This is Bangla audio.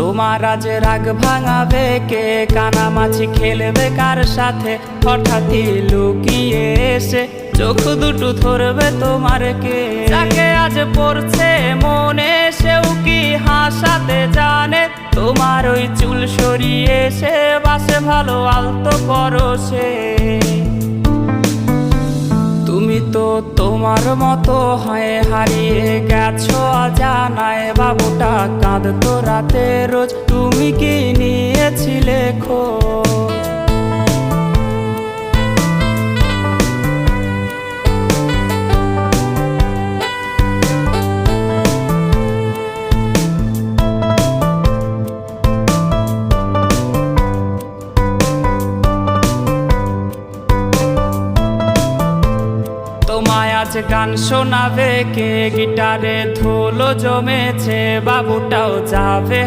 তোমার আজ রাগ ভাঙাবে কে, কানামাছি খেলবে কার সাথে, হঠাৎই লুকিয়ে এসে চোখ দুটো ধরবে তোমার কে। যাকে আজ পড়ছে মনে সেও কি হাসাতে জানে, তোমার ওই চুল সরিয়ে সে বাসে ভালো আলতো পরশে। তুমি তো তোমার মতো হয়ে হারিয়ে গেছো অজানায়, বাবুটা কাঁদতো রাতে রোজ, তুমি কি নিয়েছিলে খোঁজ? তোমায় আজ গান শোনাবে কে, গিটারে ধুলো জমেছে, বাবুটাও যাবে।